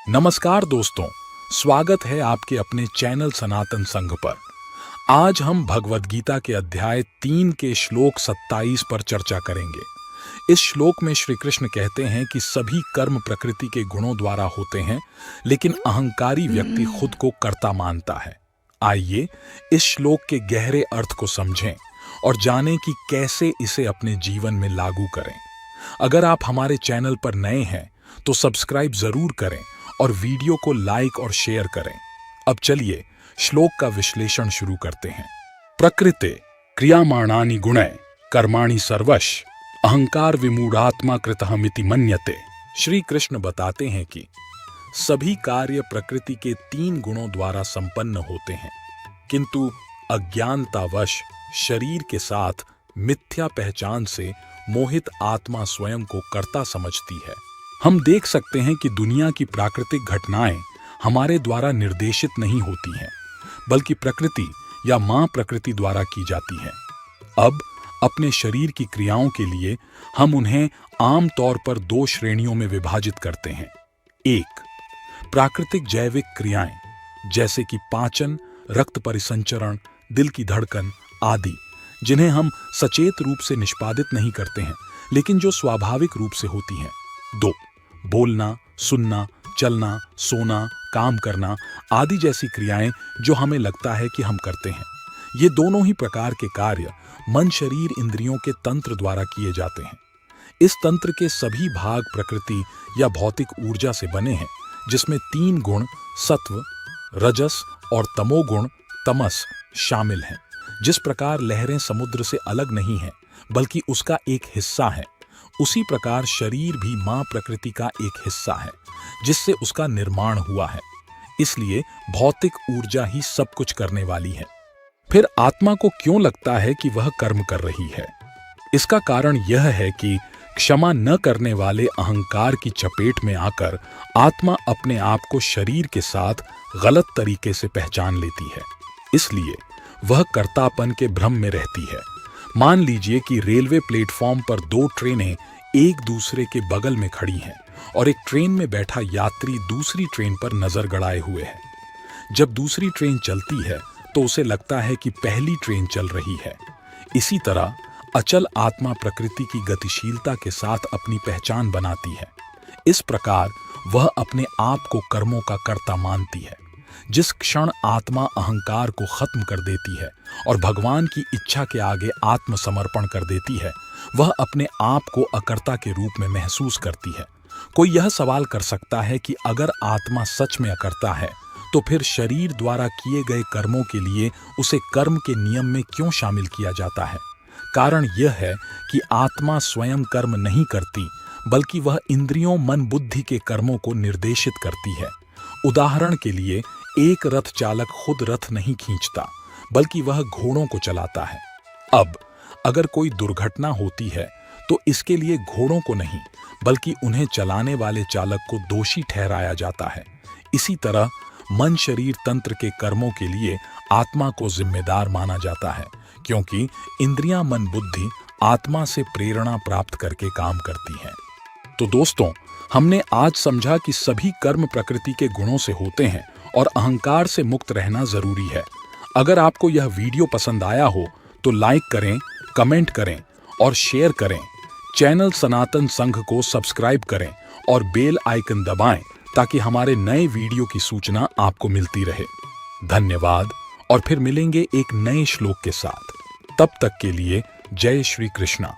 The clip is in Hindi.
नमस्कार दोस्तों, स्वागत है आपके अपने चैनल सनातन संघ पर। आज हम भगवद गीता के अध्याय 3 के श्लोक 27 पर चर्चा करेंगे। इस श्लोक में श्री कृष्ण कहते हैं कि सभी कर्म प्रकृति के गुणों द्वारा होते हैं, लेकिन अहंकारी व्यक्ति खुद को कर्ता मानता है। आइए इस श्लोक के गहरे अर्थ को समझें और जानें कि कैसे इसे अपने जीवन में लागू करें। अगर आप हमारे चैनल पर नए हैं तो सब्सक्राइब जरूर करें और वीडियो को लाइक और शेयर करें। अब चलिए श्लोक का विश्लेषण शुरू करते हैं। प्रकृते क्रियामाणानि गुणै कर्माणि सर्वश अहंकार विमूढ़ात्मा कृतहमिति मन्यते। श्री कृष्ण बताते हैं कि सभी कार्य प्रकृति के 3 गुणों द्वारा संपन्न होते हैं, किंतु अज्ञानतावश शरीर के साथ मिथ्या पहचान से मोहित आत्मा स्वयं को कर्ता समझती है। हम देख सकते हैं कि दुनिया की प्राकृतिक घटनाएं हमारे द्वारा निर्देशित नहीं होती हैं, बल्कि प्रकृति या मां प्रकृति द्वारा की जाती हैं। अब अपने शरीर की क्रियाओं के लिए हम उन्हें आम तौर पर 2 श्रेणियों में विभाजित करते हैं। 1, प्राकृतिक जैविक क्रियाएं, जैसे कि पाचन, रक्त परिसंचरण, दिल की धड़कन आदि, जिन्हें हम सचेत रूप से निष्पादित नहीं करते हैं, लेकिन जो स्वाभाविक रूप से होती हैं। 2, बोलना, सुनना, चलना, सोना, काम करना आदि जैसी क्रियाएं जो हमें लगता है कि हम करते हैं। ये दोनों ही प्रकार के कार्य मन, शरीर, इंद्रियों के तंत्र द्वारा किए जाते हैं। इस तंत्र के सभी भाग प्रकृति या भौतिक ऊर्जा से बने हैं, जिसमें 3 गुण सत्व, रजस और तमोगुण तमस शामिल हैं। जिस प्रकार लहरें समुद्र से अलग नहीं हैं, बल्कि उसका एक हिस्सा है, उसी प्रकार शरीर भी मां प्रकृति का एक हिस्सा है, जिससे उसका निर्माण हुआ है। इसलिए भौतिक ऊर्जा ही सब कुछ करने वाली है। फिर आत्मा को क्यों लगता है कि वह कर्म कर रही है? इसका कारण यह है कि क्षमा न करने वाले अहंकार की चपेट में आकर आत्मा अपने आप को शरीर के साथ गलत तरीके से पहचान लेती है। इसलिए वह कर्तापन के भ्रम में रहती है। मान लीजिए कि रेलवे प्लेटफॉर्म पर 2 ट्रेनें एक दूसरे के बगल में खड़ी हैं और एक ट्रेन में बैठा यात्री दूसरी ट्रेन पर नजर गड़ाए हुए है। जब दूसरी ट्रेन चलती है तो उसे लगता है कि पहली ट्रेन चल रही है। इसी तरह अचल आत्मा प्रकृति की गतिशीलता के साथ अपनी पहचान बनाती है। इस प्रकार वह अपने आप को कर्मों का कर्ता मानती है। जिस क्षण आत्मा अहंकार को खत्म कर देती है और भगवान की इच्छा के आगे आत्मसमर्पण कर देती है, वह अपने आप को अकर्ता के रूप में महसूस करती है। कोई यह सवाल कर सकता है कि अगर आत्मा सच में अकर्ता है, तो फिर शरीर द्वारा किए गए कर्मों के लिए उसे कर्म के नियम में क्यों शामिल किया जाता है? कारण यह है कि आत्मा स्वयं कर्म नहीं करती, बल्कि वह इंद्रियों, मन, बुद्धि के कर्मों को निर्देशित करती है। उदाहरण के लिए, एक रथ चालक खुद रथ नहीं खींचता, बल्कि वह घोड़ों को चलाता है। अब अगर कोई दुर्घटना होती है तो इसके लिए घोड़ों को नहीं, बल्कि उन्हें चलाने वाले चालक को दोषी ठहराया जाता है। इसी तरह मन, शरीर तंत्र के कर्मों के लिए आत्मा को जिम्मेदार माना जाता है, क्योंकि इंद्रियां, मन, बुद्धि आत्मा से प्रेरणा प्राप्त करके काम करती हैं। तो दोस्तों, हमने आज समझा कि सभी कर्म प्रकृति के गुणों से होते हैं और अहंकार से मुक्त रहना जरूरी है। अगर आपको यह वीडियो पसंद आया हो तो लाइक करें, कमेंट करें और शेयर करें। चैनल सनातन संघ को सब्सक्राइब करें और बेल आइकन दबाएं, ताकि हमारे नए वीडियो की सूचना आपको मिलती रहे। धन्यवाद, और फिर मिलेंगे एक नए श्लोक के साथ। तब तक के लिए जय श्री कृष्णा।